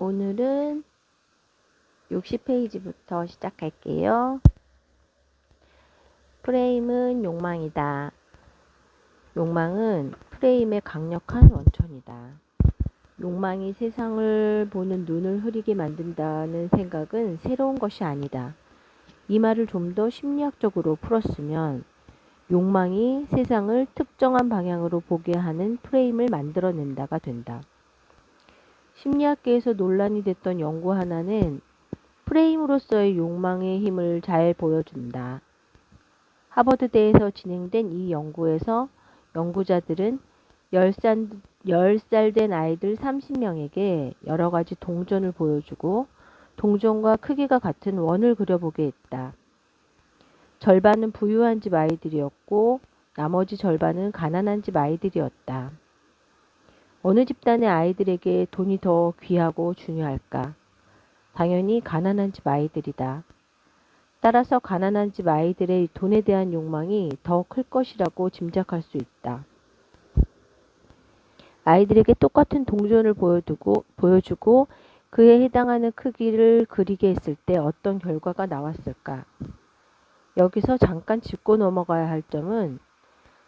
오늘은 60페이지부터 시작할게요. 프레임은 욕망이다. 욕망은 프레임의 강력한 원천이다. 욕망이 세상을 보는 눈을 흐리게 만든다는 생각은 새로운 것이 아니다. 이 말을 좀 더 심리학적으로 풀었으면 욕망이 세상을 특정한 방향으로 보게 하는 프레임을 만들어낸다가 된다. 심리학계에서 논란이 됐던 연구 하나는 프레임으로서의 욕망의 힘을 잘 보여준다. 하버드대에서 진행된 이 연구에서 연구자들은 10살 된 아이들 30명에게 여러 가지 동전을 보여주고 동전과 크기가 같은 원을 그려보게 했다. 절반은 부유한 집 아이들이었고 나머지 절반은 가난한 집 아이들이었다. 어느 집단의 아이들에게 돈이 더 귀하고 중요할까? 당연히 가난한 집 아이들이다. 따라서 가난한 집 아이들의 돈에 대한 욕망이 더 클 것이라고 짐작할 수 있다. 아이들에게 똑같은 동전을 보여주고 그에 해당하는 크기를 그리게 했을 때 어떤 결과가 나왔을까? 여기서 잠깐 짚고 넘어가야 할 점은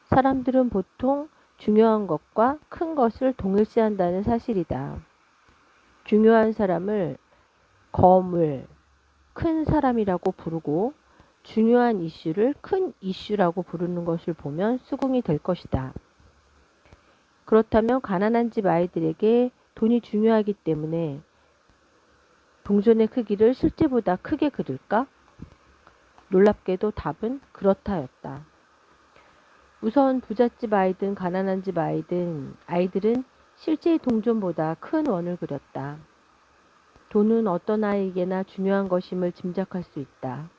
사람들은 보통 중요한 것과 큰 것을 동일시한다는 사실이다. 중요한 사람을 거물, 큰 사람이라고 부르고 중요한 이슈를 큰 이슈라고 부르는 것을 보면 수긍이 될 것이다. 그렇다면 가난한 집 아이들에게 돈이 중요하기 때문에 동전의 크기를 실제보다 크게 그릴까? 놀랍게도 답은 그렇다였다. 우선 부잣집 아이든 가난한 집 아이들은 실제의 동전보다 큰 원을 그렸다. 돈은 어떤 아이에게나 중요한 것임을 짐작할 수 있다.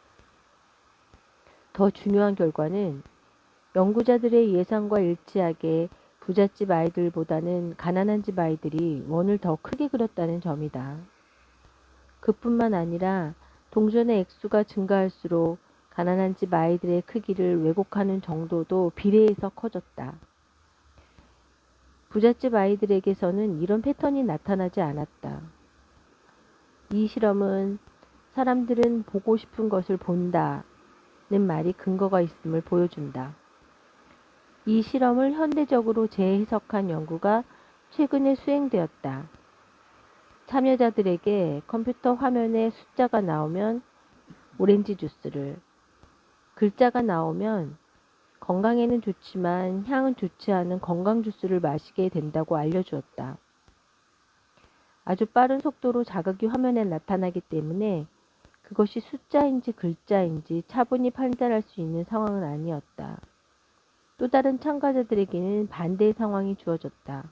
더 중요한 결과는 연구자들의 예상과 일치하게 부잣집 아이들보다는 가난한 집 아이들이 원을 더 크게 그렸다는 점이다. 그뿐만 아니라 동전의 액수가 증가할수록 가난한 집 아이들의 크기를 왜곡하는 정도도 비례해서 커졌다. 부잣집 아이들에게서는 이런 패턴이 나타나지 않았다. 이 실험은 사람들은 보고 싶은 것을 본다는 말이 근거가 있음을 보여준다. 이 실험을 현대적으로 재해석한 연구가 최근에 수행되었다. 참여자들에게 컴퓨터 화면에 숫자가 나오면 오렌지 주스를, 글자가 나오면 건강에는 좋지만 향은 좋지 않은 건강 주스를 마시게 된다고 알려주었다. 아주 빠른 속도로 자극이 화면에 나타나기 때문에 그것이 숫자인지 글자인지 차분히 판단할 수 있는 상황은 아니었다. 또 다른 참가자들에게는 반대의 상황이 주어졌다.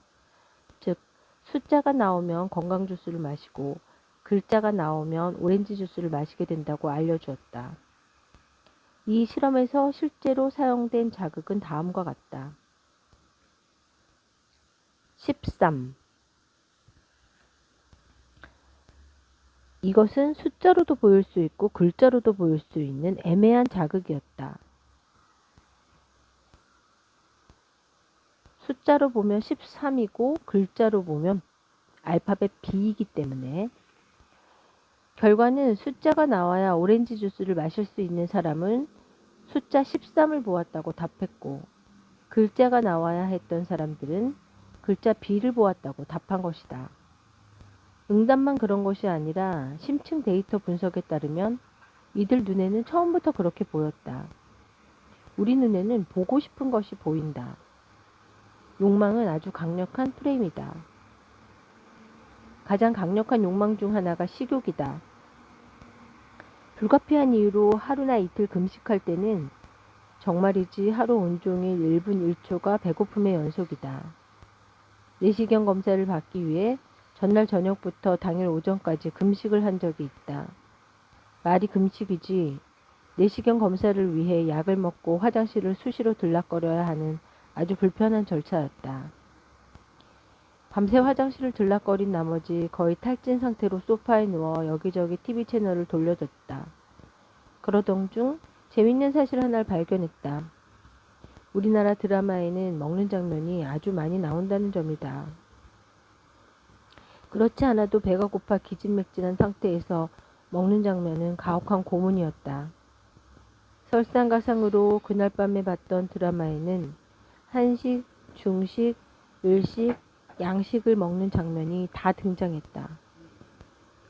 즉, 숫자가 나오면 건강 주스를 마시고 글자가 나오면 오렌지 주스를 마시게 된다고 알려주었다. 이 실험에서 실제로 사용된 자극은 다음과 같다. 13. 이것은 숫자로도 보일 수 있고 글자로도 보일 수 있는 애매한 자극이었다. 숫자로 보면 13이고 글자로 보면 알파벳 B이기 때문에 결과는 숫자가 나와야 오렌지 주스를 마실 수 있는 사람은 숫자 13을 보았다고 답했고 글자가 나와야 했던 사람들은 글자 B를 보았다고 답한 것이다. 응답만 그런 것이 아니라 심층 데이터 분석에 따르면 이들 눈에는 처음부터 그렇게 보였다. 우리 눈에는 보고 싶은 것이 보인다. 욕망은 아주 강력한 프레임이다. 가장 강력한 욕망 중 하나가 식욕이다. 불가피한 이유로 하루나 이틀 금식할 때는 정말이지 하루 온종일 1분 1초가 배고픔의 연속이다. 내시경 검사를 받기 위해 전날 저녁부터 당일 오전까지 금식을 한 적이 있다. 말이 금식이지 내시경 검사를 위해 약을 먹고 화장실을 수시로 들락거려야 하는 아주 불편한 절차였다. 밤새 화장실을 들락거린 나머지 거의 탈진 상태로 소파에 누워 여기저기 TV 채널을 돌려줬다. 그러던 중 재밌는 사실 하나를 발견했다. 우리나라 드라마에는 먹는 장면이 아주 많이 나온다는 점이다. 그렇지 않아도 배가 고파 기진맥진한 상태에서 먹는 장면은 가혹한 고문이었다. 설상가상으로 그날 밤에 봤던 드라마에는 한식, 중식, 일식, 양식을 먹는 장면이 다 등장했다.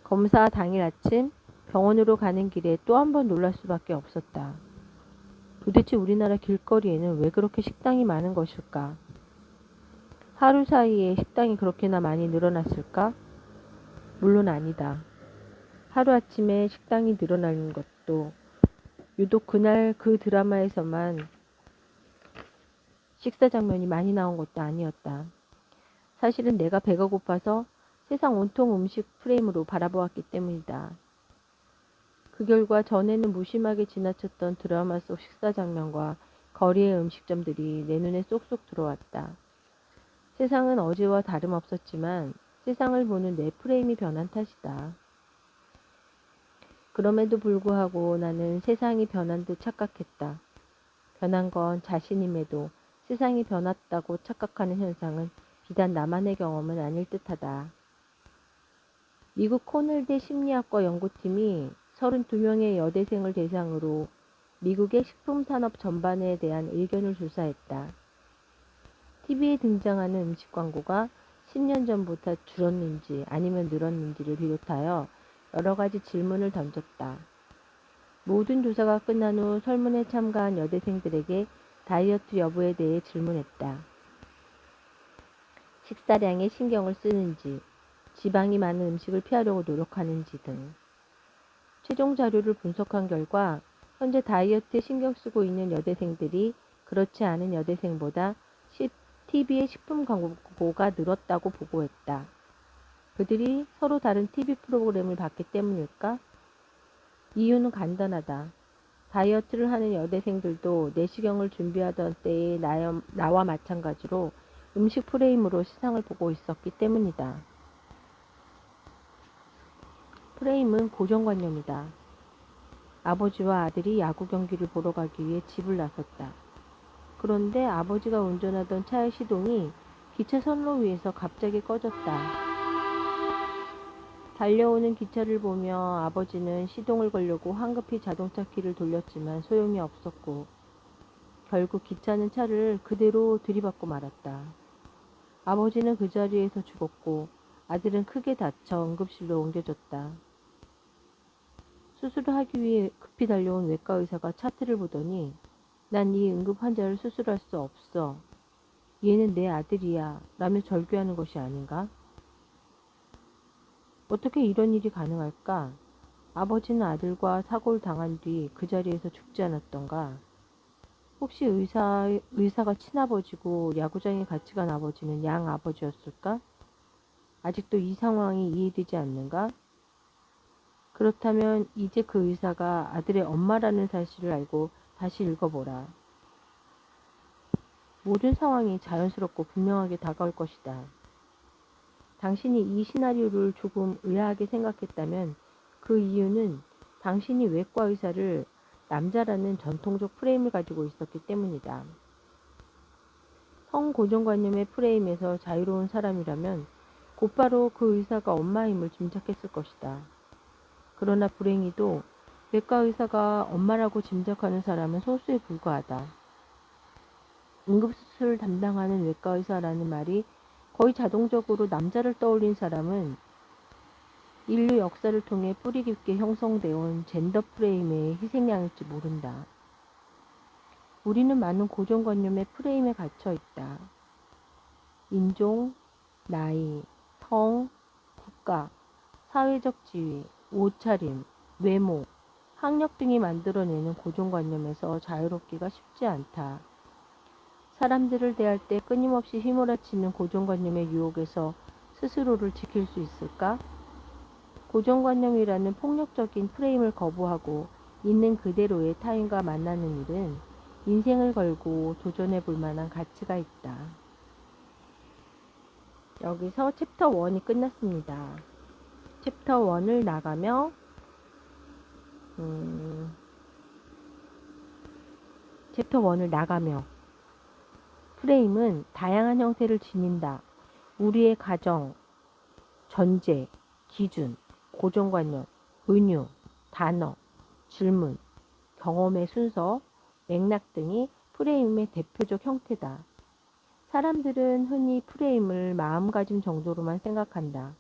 검사 당일 아침 병원으로 가는 길에 또 한 번 놀랄 수밖에 없었다. 도대체 우리나라 길거리에는 왜 그렇게 식당이 많은 것일까? 하루 사이에 식당이 그렇게나 많이 늘어났을까? 물론 아니다. 하루아침에 식당이 늘어나는 것도 유독 그날 그 드라마에서만 식사 장면이 많이 나온 것도 아니었다. 사실은 내가 배가 고파서 세상 온통 음식 프레임으로 바라보았기 때문이다. 그 결과 전에는 무심하게 지나쳤던 드라마 속 식사 장면과 거리의 음식점들이 내 눈에 쏙쏙 들어왔다. 세상은 어제와 다름없었지만 세상을 보는 내 프레임이 변한 탓이다. 그럼에도 불구하고 나는 세상이 변한 듯 착각했다. 변한 건 자신임에도 세상이 변했다고 착각하는 현상은 비단 나만의 경험은 아닐 듯하다. 미국 코넬대 심리학과 연구팀이 32명의 여대생을 대상으로 미국의 식품산업 전반에 대한 의견을 조사했다. TV에 등장하는 음식 광고가 10년 전보다 줄었는지 아니면 늘었는지를 비롯하여 여러 가지 질문을 던졌다. 모든 조사가 끝난 후 설문에 참가한 여대생들에게 다이어트 여부에 대해 질문했다. 식사량에 신경을 쓰는지, 지방이 많은 음식을 피하려고 노력하는지 등. 최종 자료를 분석한 결과 현재 다이어트에 신경 쓰고 있는 여대생들이 그렇지 않은 여대생보다 TV의 식품 광고가 늘었다고 보고했다. 그들이 서로 다른 TV 프로그램을 봤기 때문일까? 이유는 간단하다. 다이어트를 하는 여대생들도 내시경을 준비하던 때의 나와 마찬가지로 음식 프레임으로 세상을 보고 있었기 때문이다. 프레임은 고정관념이다. 아버지와 아들이 야구 경기를 보러 가기 위해 집을 나섰다. 그런데 아버지가 운전하던 차의 시동이 기차 선로 위에서 갑자기 꺼졌다. 달려오는 기차를 보며 아버지는 시동을 걸려고 황급히 자동차 키를 돌렸지만 소용이 없었고 결국 기차는 차를 그대로 들이받고 말았다. 아버지는 그 자리에서 죽었고 아들은 크게 다쳐 응급실로 옮겨졌다. 수술을 하기 위해 급히 달려온 외과 의사가 차트를 보더니 난 이 응급 환자를 수술할 수 없어. 얘는 내 아들이야. 라며 절규하는 것이 아닌가? 어떻게 이런 일이 가능할까? 아버지는 아들과 사고를 당한 뒤 그 자리에서 죽지 않았던가? 혹시 의사가 친아버지고 야구장에 같이 간 아버지는 양아버지였을까? 아직도 이 상황이 이해되지 않는가? 그렇다면 이제 그 의사가 아들의 엄마라는 사실을 알고 다시 읽어보라. 모든 상황이 자연스럽고 분명하게 다가올 것이다. 당신이 이 시나리오를 조금 의아하게 생각했다면 그 이유는 당신이 외과 의사를 남자라는 전통적 프레임을 가지고 있었기 때문이다. 성고정관념의 프레임에서 자유로운 사람이라면 곧바로 그 의사가 엄마임을 짐작했을 것이다. 그러나 불행히도 외과 의사가 엄마라고 짐작하는 사람은 소수에 불과하다. 응급수술을 담당하는 외과 의사라는 말이 거의 자동적으로 남자를 떠올린 사람은 인류 역사를 통해 뿌리 깊게 형성되어 온 젠더 프레임의 희생양일지 모른다. 우리는 많은 고정관념의 프레임에 갇혀 있다. 인종, 나이, 성, 국가, 사회적 지위, 옷차림, 외모, 학력 등이 만들어내는 고정관념에서 자유롭기가 쉽지 않다. 사람들을 대할 때 끊임없이 휘몰아치는 고정관념의 유혹에서 스스로를 지킬 수 있을까? 고정관념이라는 폭력적인 프레임을 거부하고 있는 그대로의 타인과 만나는 일은 인생을 걸고 도전해 볼 만한 가치가 있다. 여기서 챕터 1이 끝났습니다. 챕터 1을 나가며 챕터 1을 나가며 프레임은 다양한 형태를 지닌다. 우리의 가정, 전제, 기준, 고정관념, 은유, 단어, 질문, 경험의 순서, 맥락 등이 프레임의 대표적 형태다. 사람들은 흔히 프레임을 마음가짐 정도로만 생각한다.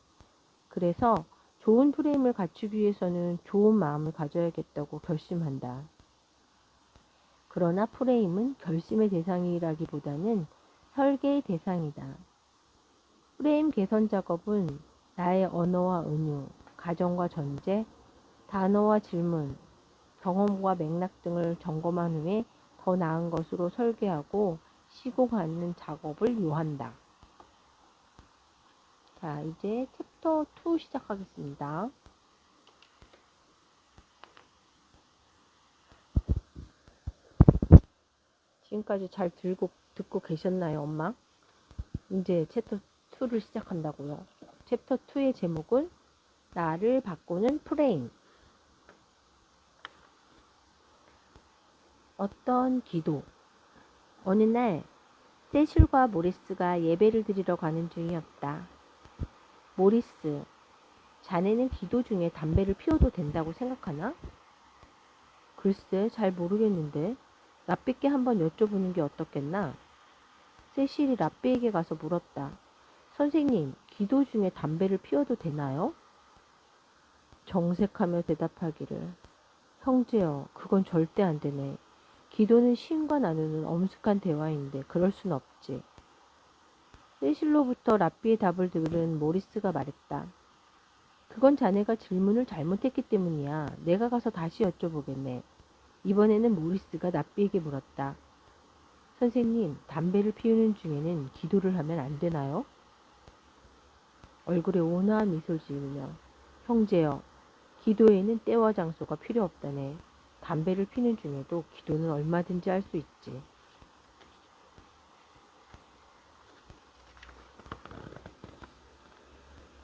그래서 좋은 프레임을 갖추기 위해서는 좋은 마음을 가져야겠다고 결심한다. 그러나 프레임은 결심의 대상이라기보다는 설계의 대상이다. 프레임 개선 작업은 나의 언어와 은유, 가정과 전제, 단어와 질문, 경험과 맥락 등을 점검한 후에 더 나은 것으로 설계하고 시공하는 작업을 요한다. 자, 이제 챕터 2 시작하겠습니다. 지금까지 잘 듣고 계셨나요, 엄마? 이제 챕터 2를 시작한다고요. 챕터 2의 제목은 나를 바꾸는 프레임. 어떤 기도. 어느 날 세실과 모리스가 예배를 드리러 가는 중이었다. 모리스, 자네는 기도 중에 담배를 피워도 된다고 생각하나? 글쎄, 잘 모르겠는데. 라삐께 한번 여쭤보는 게 어떻겠나? 세실이 라삐에게 가서 물었다. 선생님, 기도 중에 담배를 피워도 되나요? 정색하며 대답하기를. 형제여, 그건 절대 안 되네. 기도는 신과 나누는 엄숙한 대화인데 그럴 순 없지. 세실로부터 라삐의 답을 들은 모리스가 말했다. 그건 자네가 질문을 잘못했기 때문이야. 내가 가서 다시 여쭤보겠네. 이번에는 모리스가 라삐에게 물었다. 선생님, 담배를 피우는 중에는 기도를 하면 안 되나요? 얼굴에 온화한 미소를 지으며 형제여, 기도에는 때와 장소가 필요 없다네. 담배를 피는 중에도 기도는 얼마든지 할 수 있지.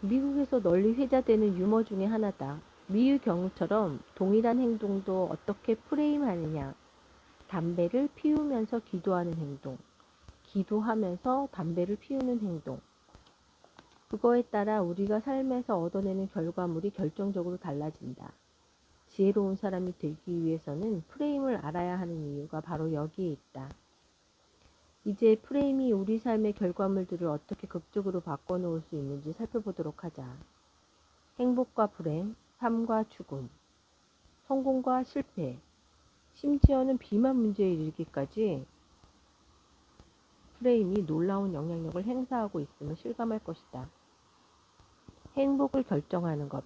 미국에서 널리 회자되는 유머 중에 하나다. 미의 경우처럼 동일한 행동도 어떻게 프레임하느냐. 담배를 피우면서 기도하는 행동, 기도하면서 담배를 피우는 행동. 그거에 따라 우리가 삶에서 얻어내는 결과물이 결정적으로 달라진다. 지혜로운 사람이 되기 위해서는 프레임을 알아야 하는 이유가 바로 여기에 있다. 이제 프레임이 우리 삶의 결과물들을 어떻게 극적으로 바꿔놓을 수 있는지 살펴보도록 하자. 행복과 불행, 삶과 죽음, 성공과 실패, 심지어는 비만 문제에 이르기까지 프레임이 놀라운 영향력을 행사하고 있음을 실감할 것이다. 행복을 결정하는 것.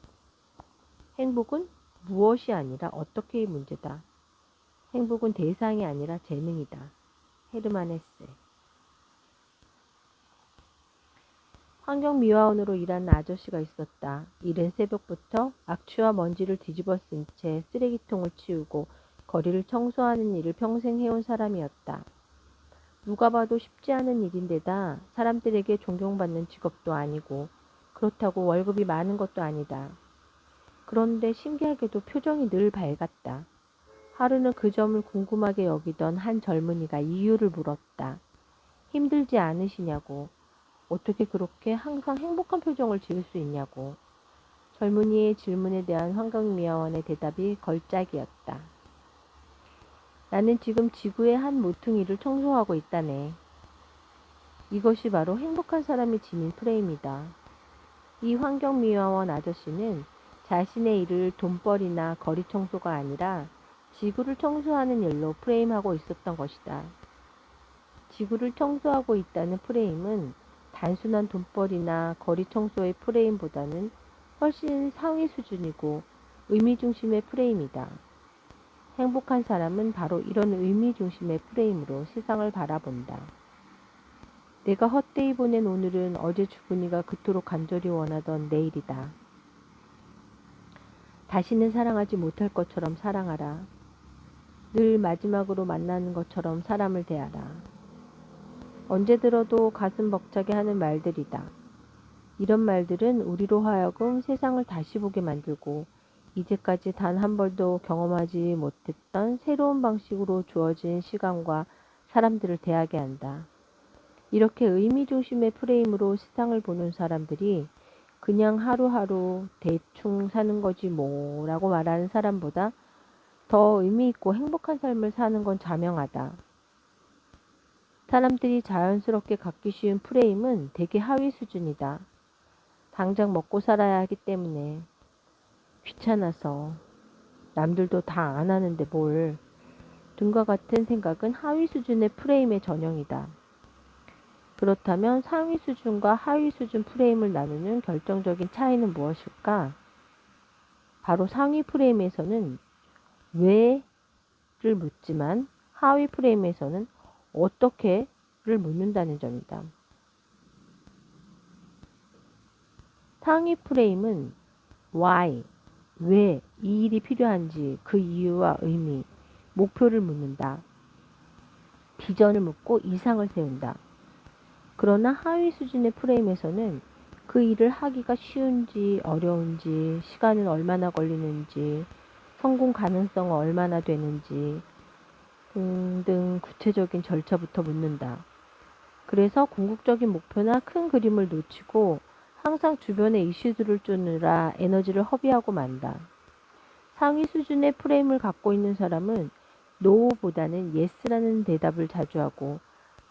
행복은 무엇이 아니라 어떻게의 문제다. 행복은 대상이 아니라 재능이다. 헤르만 헤세. 환경미화원으로 일하는 아저씨가 있었다. 이른 새벽부터 악취와 먼지를 뒤집어 쓴 채 쓰레기통을 치우고 거리를 청소하는 일을 평생 해온 사람이었다. 누가 봐도 쉽지 않은 일인데다 사람들에게 존경받는 직업도 아니고 그렇다고 월급이 많은 것도 아니다. 그런데 신기하게도 표정이 늘 밝았다. 하루는 그 점을 궁금하게 여기던 한 젊은이가 이유를 물었다. 힘들지 않으시냐고. 어떻게 그렇게 항상 행복한 표정을 지을 수 있냐고. 젊은이의 질문에 대한 환경미화원의 대답이 걸작이었다. 나는 지금 지구의 한 모퉁이를 청소하고 있다네. 이것이 바로 행복한 사람이 지닌 프레임이다. 이 환경미화원 아저씨는 자신의 일을 돈벌이나 거리 청소가 아니라 지구를 청소하는 일로 프레임하고 있었던 것이다. 지구를 청소하고 있다는 프레임은 단순한 돈벌이나 거리 청소의 프레임보다는 훨씬 상위 수준이고 의미 중심의 프레임이다. 행복한 사람은 바로 이런 의미 중심의 프레임으로 세상을 바라본다. 내가 헛되이 보낸 오늘은 어제 죽은 이가 그토록 간절히 원하던 내일이다. 다시는 사랑하지 못할 것처럼 사랑하라. 늘 마지막으로 만나는 것처럼 사람을 대하라. 언제 들어도 가슴 벅차게 하는 말들이다. 이런 말들은 우리로 하여금 세상을 다시 보게 만들고 이제까지 단 한 번도 경험하지 못했던 새로운 방식으로 주어진 시간과 사람들을 대하게 한다. 이렇게 의미 중심의 프레임으로 세상을 보는 사람들이 그냥 하루하루 대충 사는 거지 뭐 라고 말하는 사람보다 더 의미 있고 행복한 삶을 사는 건 자명하다. 사람들이 자연스럽게 갖기 쉬운 프레임은 되게 하위 수준이다. 당장 먹고 살아야 하기 때문에 귀찮아서 남들도 다 안 하는데 뭘 등과 같은 생각은 하위 수준의 프레임의 전형이다. 그렇다면 상위 수준과 하위 수준 프레임을 나누는 결정적인 차이는 무엇일까? 바로 상위 프레임에서는 왜를 묻지만 하위 프레임에서는 어떻게를 묻는다는 점이다. 상위 프레임은 why, 왜 이 일이 필요한지 그 이유와 의미, 목표를 묻는다. 비전을 묻고 이상을 세운다. 그러나 하위 수준의 프레임에서는 그 일을 하기가 쉬운지 어려운지, 시간은 얼마나 걸리는지, 성공 가능성은 얼마나 되는지 등등 구체적인 절차부터 묻는다. 그래서 궁극적인 목표나 큰 그림을 놓치고 항상 주변의 이슈들을 쫓느라 에너지를 허비하고 만다. 상위 수준의 프레임을 갖고 있는 사람은 노보다는 예스라는 대답을 자주 하고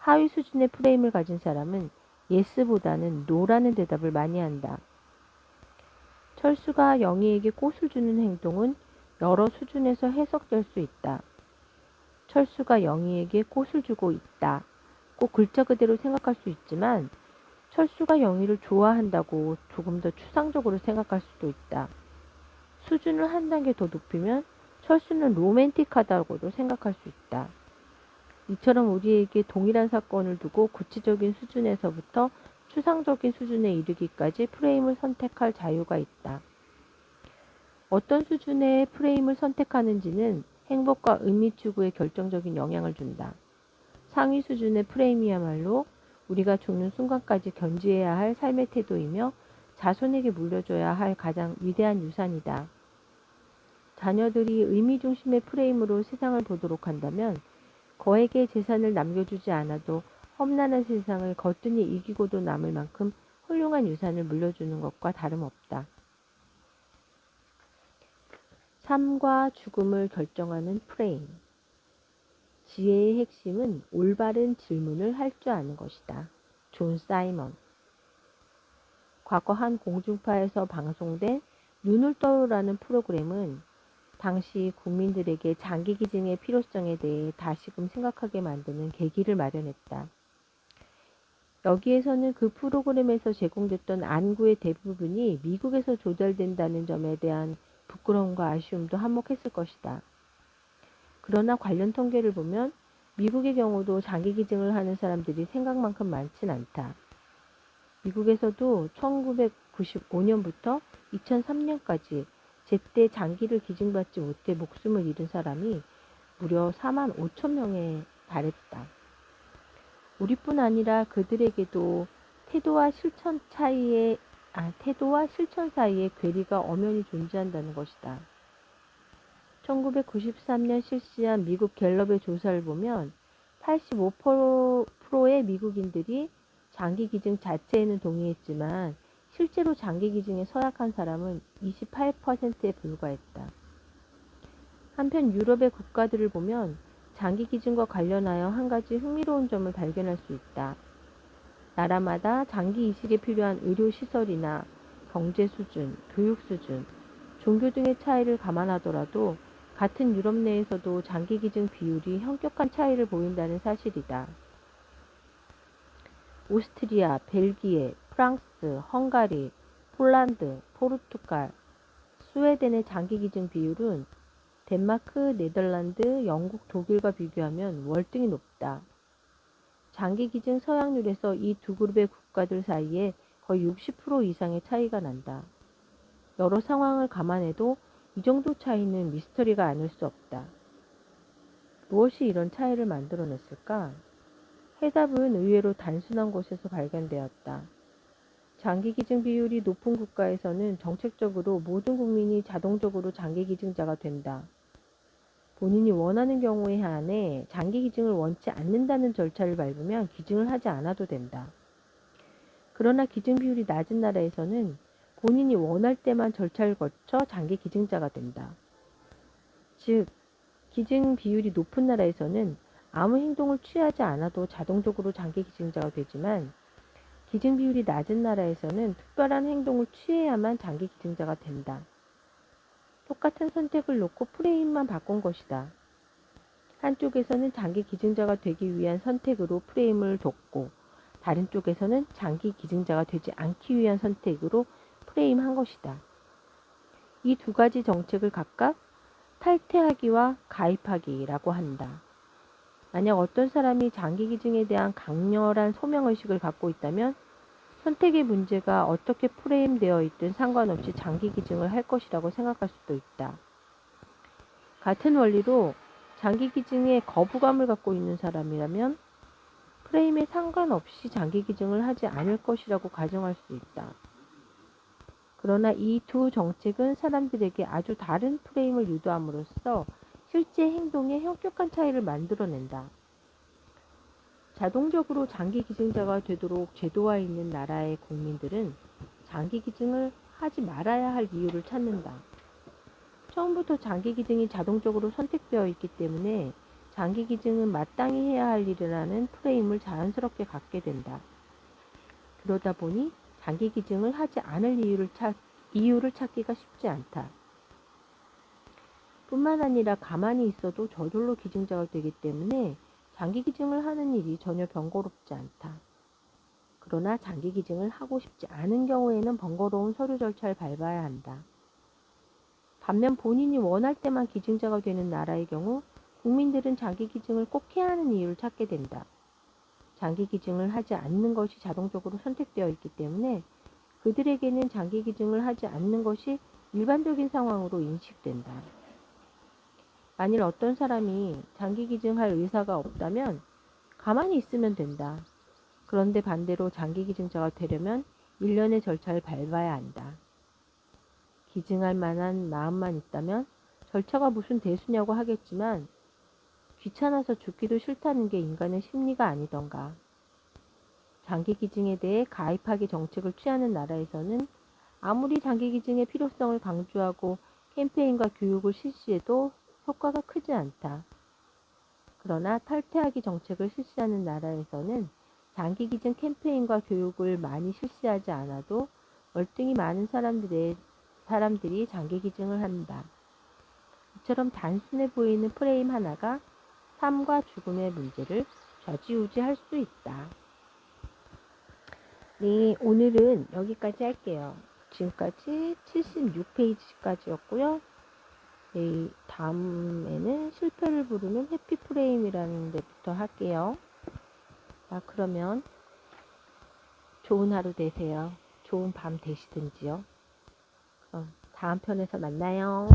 하위 수준의 프레임을 가진 사람은 예스보다는 노라는 대답을 많이 한다. 철수가 영희에게 꽃을 주는 행동은 여러 수준에서 해석될 수 있다. 철수가 영희에게 꽃을 주고 있다. 꼭 글자 그대로 생각할 수 있지만 철수가 영희를 좋아한다고 조금 더 추상적으로 생각할 수도 있다. 수준을 한 단계 더 높이면 철수는 로맨틱하다고도 생각할 수 있다. 이처럼 우리에게 동일한 사건을 두고 구체적인 수준에서부터 추상적인 수준에 이르기까지 프레임을 선택할 자유가 있다. 어떤 수준의 프레임을 선택하는지는 행복과 의미 추구에 결정적인 영향을 준다. 상위 수준의 프레임이야말로 우리가 죽는 순간까지 견지해야 할 삶의 태도이며 자손에게 물려줘야 할 가장 위대한 유산이다. 자녀들이 의미 중심의 프레임으로 세상을 보도록 한다면 거액의 재산을 남겨주지 않아도 험난한 세상을 거뜬히 이기고도 남을 만큼 훌륭한 유산을 물려주는 것과 다름없다. 삶과 죽음을 결정하는 프레임. 지혜의 핵심은 올바른 질문을 할 줄 아는 것이다. 존 사이먼. 과거 한 공중파에서 방송된 눈을 떠오라는 프로그램은 당시 국민들에게 장기기증의 필요성에 대해 다시금 생각하게 만드는 계기를 마련했다. 여기에서는 그 프로그램에서 제공됐던 안구의 대부분이 미국에서 조달된다는 점에 대한 부끄러움과 아쉬움도 한몫했을 것이다. 그러나 관련 통계를 보면 미국의 경우도 장기기증을 하는 사람들이 생각만큼 많진 않다. 미국에서도 1995년부터 2003년까지 제때 장기를 기증받지 못해 목숨을 잃은 사람이 무려 4만 5천 명에 달했다. 우리뿐 아니라 그들에게도 태도와 실천 사이에 괴리가 엄연히 존재한다는 것이다. 1993년 실시한 미국 갤럽의 조사를 보면 85%의 미국인들이 장기기증 자체에는 동의했지만 실제로 장기기증에 서약한 사람은 28%에 불과했다. 한편 유럽의 국가들을 보면 장기기증과 관련하여 한 가지 흥미로운 점을 발견할 수 있다. 나라마다 장기 이식에 필요한 의료시설이나 경제 수준, 교육 수준, 종교 등의 차이를 감안하더라도 같은 유럽 내에서도 장기기증 비율이 현격한 차이를 보인다는 사실이다. 오스트리아, 벨기에, 프랑스, 헝가리, 폴란드, 포르투갈, 스웨덴의 장기기증 비율은 덴마크, 네덜란드, 영국, 독일과 비교하면 월등히 높다. 장기기증 서약률에서 이 두 그룹의 국가들 사이에 거의 60% 이상의 차이가 난다. 여러 상황을 감안해도 이 정도 차이는 미스터리가 아닐 수 없다. 무엇이 이런 차이를 만들어냈을까? 해답은 의외로 단순한 곳에서 발견되었다. 장기기증 비율이 높은 국가에서는 정책적으로 모든 국민이 자동적으로 장기기증자가 된다. 본인이 원하는 경우에 한해 장기기증을 원치 않는다는 절차를 밟으면 기증을 하지 않아도 된다. 그러나 기증 비율이 낮은 나라에서는 본인이 원할 때만 절차를 거쳐 장기 기증자가 된다. 즉, 기증 비율이 높은 나라에서는 아무 행동을 취하지 않아도 자동적으로 장기 기증자가 되지만 기증 비율이 낮은 나라에서는 특별한 행동을 취해야만 장기 기증자가 된다. 똑같은 선택을 놓고 프레임만 바꾼 것이다. 한쪽에서는 장기 기증자가 되기 위한 선택으로 프레임을 뒀고 다른 쪽에서는 장기 기증자가 되지 않기 위한 선택으로 프레임한 것이다. 이 두 가지 정책을 각각 탈퇴하기와 가입하기라고 한다. 만약 어떤 사람이 장기 기증에 대한 강렬한 소명의식을 갖고 있다면 선택의 문제가 어떻게 프레임되어 있든 상관없이 장기 기증을 할 것이라고 생각할 수도 있다. 같은 원리로 장기 기증에 거부감을 갖고 있는 사람이라면 프레임에 상관없이 장기 기증을 하지 않을 것이라고 가정할 수 있다. 그러나 이 두 정책은 사람들에게 아주 다른 프레임을 유도함으로써 실제 행동에 현격한 차이를 만들어낸다. 자동적으로 장기 기증자가 되도록 제도화 있는 나라의 국민들은 장기 기증을 하지 말아야 할 이유를 찾는다. 처음부터 장기 기증이 자동적으로 선택되어 있기 때문에 장기 기증은 마땅히 해야 할 일이라는 프레임을 자연스럽게 갖게 된다. 그러다 보니 장기 기증을 하지 않을 이유를 찾기가 쉽지 않다. 뿐만 아니라 가만히 있어도 저절로 기증자가 되기 때문에 장기 기증을 하는 일이 전혀 번거롭지 않다. 그러나 장기 기증을 하고 싶지 않은 경우에는 번거로운 서류 절차를 밟아야 한다. 반면 본인이 원할 때만 기증자가 되는 나라의 경우 국민들은 장기 기증을 꼭 해야 하는 이유를 찾게 된다. 장기 기증을 하지 않는 것이 자동적으로 선택되어 있기 때문에 그들에게는 장기 기증을 하지 않는 것이 일반적인 상황으로 인식된다. 만일 어떤 사람이 장기 기증할 의사가 없다면 가만히 있으면 된다. 그런데 반대로 장기 기증자가 되려면 일련의 절차를 밟아야 한다. 기증할 만한 마음만 있다면 절차가 무슨 대수냐고 하겠지만 귀찮아서 죽기도 싫다는 게 인간의 심리가 아니던가. 장기 기증에 대해 가입하기 정책을 취하는 나라에서는 아무리 장기 기증의 필요성을 강조하고 캠페인과 교육을 실시해도 효과가 크지 않다. 그러나 탈퇴하기 정책을 실시하는 나라에서는 장기 기증 캠페인과 교육을 많이 실시하지 않아도 월등히 많은 사람들이 장기 기증을 한다. 이처럼 단순해 보이는 프레임 하나가 삶과 죽음의 문제를 좌지우지할 수 있다. 네, 오늘은 여기까지 할게요. 지금까지 76페이지까지였고요. 네, 다음에는 실패를 부르는 해피 프레임이라는 데부터 할게요. 자, 그러면 좋은 하루 되세요. 좋은 밤 되시든지요. 그럼 다음 편에서 만나요.